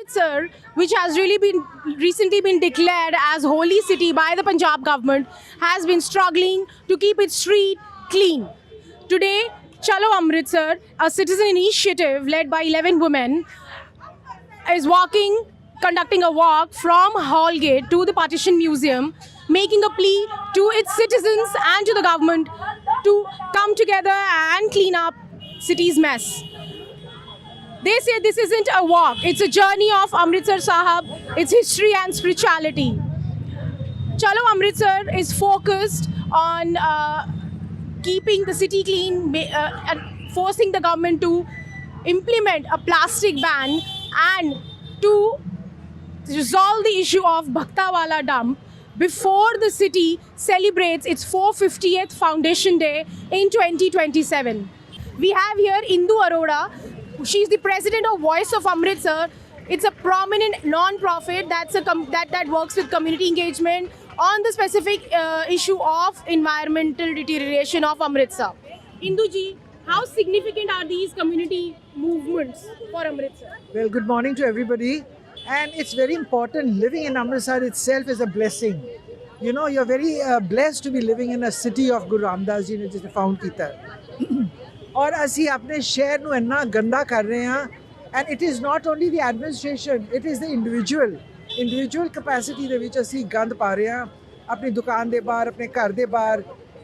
Amritsar, which has really been recently been declared as holy city by the Punjab government, has been struggling to keep its street clean. Today, Chalo Amritsar, a citizen initiative led by 11 women, is conducting a walk from Hallgate to the Partition Museum, making a plea to its citizens and to the government to come together and clean up city's mess. They say this isn't a walk, it's a journey of Amritsar Sahab, its history and spirituality. Chalo Amritsar is focused on keeping the city clean and forcing the government to implement a plastic ban and to resolve the issue of Bhaktawala dump before the city celebrates its 450th Foundation Day in 2027. We have here Indu Arora. She's the president of Voice of Amritsar. It's a prominent non-profit that works with community engagement on the specific issue of environmental deterioration of Amritsar. Indu ji, how significant are these community movements for Amritsar? Well, good morning to everybody. And it's very important. Living in Amritsar itself is a blessing. You know, you're very blessed to be living in a city of Guru Ramdas ji ne jise found kita. और ਅਸੀਂ ਆਪਣੇ ਸ਼ਹਿਰ ਨੂੰ ਇੰਨਾ ਗੰਦਾ ਕਰ ਰਹੇ ਹਾਂ and it is not only the administration, it is the individual capacity ਦੇ ਵਿੱਚ ਅਸੀਂ ਗੰਦ ਪਾ ਰਹੇ ਹਾਂ ਆਪਣੀ ਦੁਕਾਨ ਦੇ ਬਾਹਰ ਆਪਣੇ ਘਰ ਦੇ ਬਾਹਰ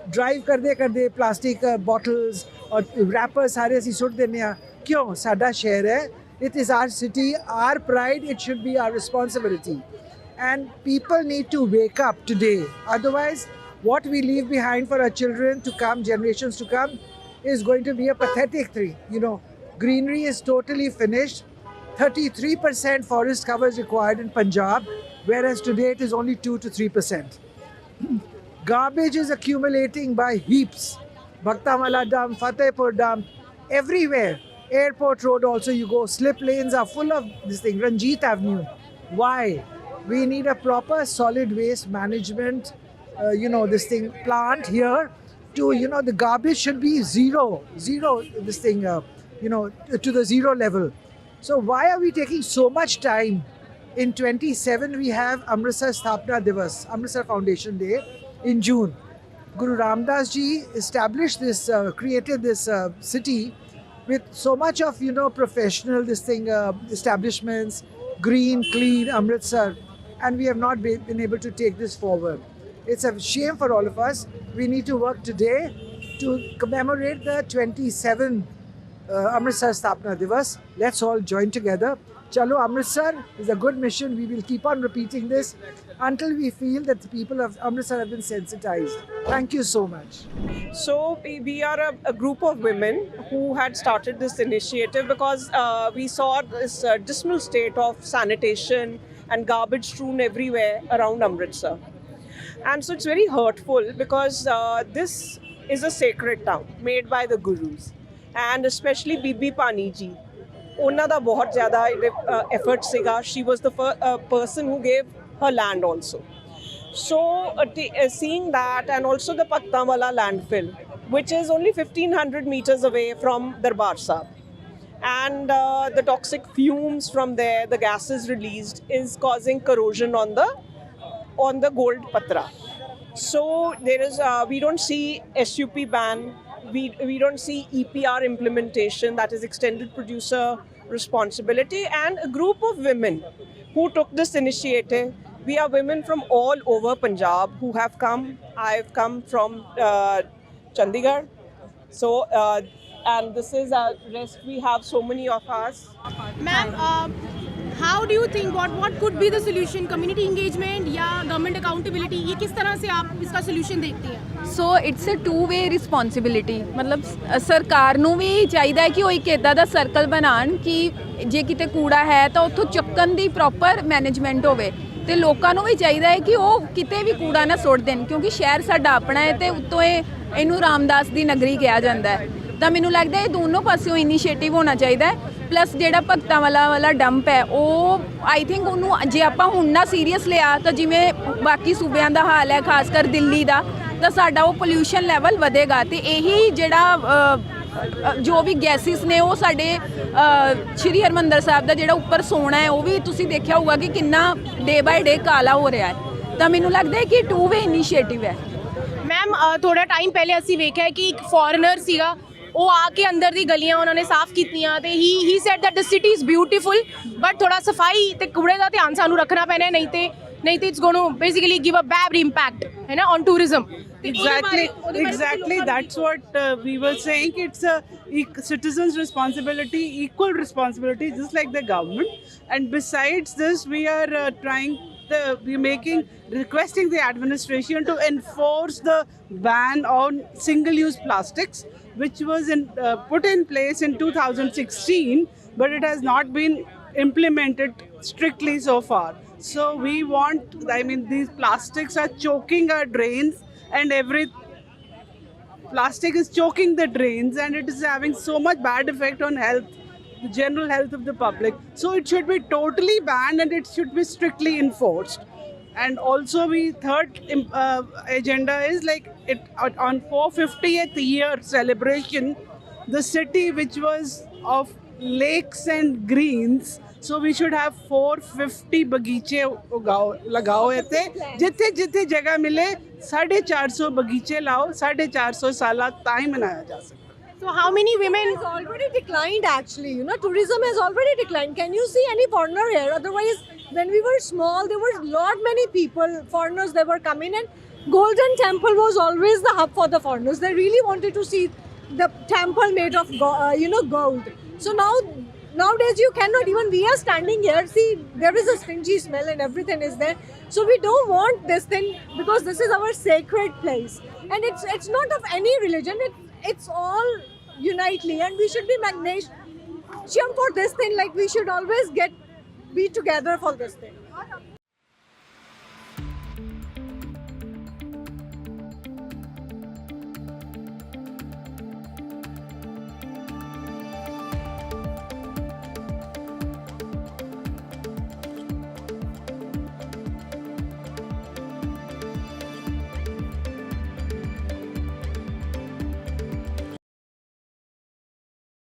ਡਰਾਈਵ ਕਰਦੇ ਪਲਾਸਟਿਕ ਬੋਟਲਸ ਔਰ ਰੈਪਰ ਸਾਰੇ ਅਸੀਂ ਸੁੱਟ ਦਿੰਦੇ ਹਾਂ ਕਿਉਂ ਸਾਡਾ ਸ਼ਹਿਰ ਹੈ it is our city, our pride, it should be our responsibility and people need to wake up today, otherwise what we leave behind for our children to come, generations to come, is going to be a pathetic thing. You know, greenery is totally finished. 33% forest cover is required in Punjab, whereas today it is only 2 to 3%. Garbage is accumulating by heaps. Bhaktawala dump, Fatehpur dump, everywhere. Airport Road also you go, slip lanes are full of this thing, Ranjit Avenue. Why? We need a proper solid waste management, this thing, plant here. To, the garbage should be zero, this thing, to the zero level. So why are we taking so much time? In 27, we have Amritsar Sthapna Divas, Amritsar Foundation Day in June. Guru Ramdas ji established this, created this city with so much of, professional, establishments, green, clean, Amritsar. And we have not been able to take this forward. It's a shame for all of us. We need to work today to commemorate the 27th Amritsar Sthapna Divas. Let's all join together. Chalo Amritsar is a good mission. We will keep on repeating this until we feel that the people of Amritsar have been sensitized. Thank you so much. So we are a group of women who had started this initiative because we saw this dismal state of sanitation and garbage strewn everywhere around Amritsar. And so it's very hurtful because this is a sacred town made by the Gurus. And especially Bibi Pani ji. ਉਹਨਾਂ ਦਾ ਬਹੁਤ ਜ਼ਿਆਦਾ effort ਸੀਗਾ. She was the person who gave her land also. So seeing that and also the Bhaktawala landfill, which is only 1500 meters away from Darbar Sahib. And the toxic fumes from there, the gases released, is causing corrosion on the gold patra. So there is we don't see SUP ban, we don't see EPR implementation, that is extended producer responsibility, and a group of women who took this initiative. We are women from all over Punjab who have come. I've come from Chandigarh. So and this is our rest. We have so many of us. Ma'am, how do you think what could be the solution? Community engagement या government accountability? ये किस तरह से आप इसका solution देखती हैं? So it's a two-way responsibility. मतलब ਸਰਕਾਰ ਨੂੰ ਵੀ ਚਾਹੀਦਾ ਹੈ ਕਿ ਉਹ ਇੱਕ ਇਦਾਂ ਦਾ ਸਰਕਲ ਬਣਾਉਣ ਕਿ ਜੇ ਕਿਤੇ ਕੂੜਾ ਹੈ ਤਾਂ ਉੱਥੋਂ ਚੱਕਣ ਦੀ ਪ੍ਰੋਪਰ ਮੈਨੇਜਮੈਂਟ ਹੋਵੇ ਤੇ ਲੋਕਾਂ ਨੂੰ ਵੀ ਚਾਹੀਦਾ ਹੈ ਕਿ ਉਹ ਕਿਤੇ ਵੀ ਕੂੜਾ ਨਾ ਸੁੱਟ ਦੇਣ ਕਿਉਂਕਿ ਸ਼ਹਿਰ ਸਾਡਾ ਆਪਣਾ ਹੈ ਤੇ ਉੱਤੋਂ ਇਹਨੂੰ ਰਾਮਦਾਸ ਦੀ ਨਗਰੀ ਕਿਹਾ ਜਾਂਦਾ ਹੈ ਤਾਂ ਮੈਨੂੰ ਲੱਗਦਾ ਇਹ ਦੋਨੋਂ ਪਾਸਿਓਂ ਇਨੀਸ਼ੀਏਟਿਵ ਹੋਣਾ ਚਾਹੀਦਾ ਹੈ ਪਲੱਸ ਜਿਹੜਾ ਭਗਤਾਂਵਾਲਾ ਵਾਲਾ ਡੰਪ ਹੈ ਉਹ ਆਈ ਥਿੰਕ ਉਹਨੂੰ ਜੇ ਆਪਾਂ ਹੁਣ ਨਾ ਸੀਰੀਅਸ ਲਿਆ ਤਾਂ ਜਿਵੇਂ ਬਾਕੀ ਸੂਬਿਆਂ ਦਾ ਹਾਲ ਹੈ ਖਾਸ ਕਰ ਦਿੱਲੀ ਦਾ ਤਾਂ ਸਾਡਾ ਉਹ ਪੋਲਿਊਸ਼ਨ ਲੈਵਲ ਵਧੇਗਾ ਤੇ ਇਹੀ ਜਿਹੜਾ ਜੋ ਵੀ ਗੈਸਿਸ ਨੇ ਉਹ ਸਾਡੇ ਸ਼੍ਰੀ ਹਰਮੰਦਰ ਸਾਹਿਬ ਦਾ ਜਿਹੜਾ ਉੱਪਰ ਸੋਨਾ ਹੈ ਉਹ ਵੀ ਤੁਸੀਂ ਦੇਖਿਆ ਹੋਊਗਾ ਕਿ ਕਿੰਨਾ ਡੇ ਬਾਏ ਡੇ ਕਾਲਾ ਹੋ ਰਿਹਾ ਹੈ। ਤਾਂ ਮੈਨੂੰ ਲੱਗਦਾ ਹੈ ਕਿ ਟੂ ਵੇ ਇਨੀਸ਼ੀਏਟਿਵ ਹੈ। ਮੈਮ ਥੋੜਾ ਟਾਈਮ ਪਹਿਲੇ ਅਸੀਂ ਵੇਖਿਆ ਕਿ ਇੱਕ ਫੋਰਨਰ ਸੀਗਾ, ਉਹ ਆ ਕੇ ਅੰਦਰ ਦੀ ਗਲੀਆਂ ਉਹਨਾਂ ਨੇ ਸਾਫ਼ ਕੀਤੀਆਂ ਤੇ ਹੀ said that the city is beautiful, but ਥੋੜਾ ਸਫਾਈ ਤੇ ਕੂੜੇ ਦਾ ਧਿਆਨ ਸਾਨੂੰ ਰੱਖਣਾ ਪੈਣਾ, ਨਹੀਂ ਤੇ it's going to basically give a bad impact ਹੈ ਨਾ on tourism. Exactly. That's what we were saying. It's a citizens' responsibility, equal responsibility, just like the government. And besides this, we are requesting the administration to enforce the ban on single-use plastics, which was put in place in 2016, but it has not been implemented strictly so far. So we want, these plastics are choking our drains, and plastic is choking the drains, and it is having so much bad effect on health, the general health of the public. So it should be totally banned, and it should be strictly enforced. And also third agenda is like on 450th year celebration, the city which was of lakes and greens, so we should have 450 बगीचे लगाओ इत्थे, जिथे जिथे जगह मिले 450 बगीचे लाओ, 450 साल ताई मनाया जा सकता। So how many women? It's already declined actually, tourism has already declined. Can you see any foreigner here? Otherwise, when we were small, there were lot many people, foreigners, they were coming, and Golden Temple was always the hub for the foreigners. They really wanted to see the temple made of gold. So nowadays you cannot, even we are standing here, see there is a stingy smell and everything is there. So we don't want this thing, because this is our sacred place, and it's not of any religion, it's all unitely, and we should be magnesium for this thing, like we should always be together for this thing.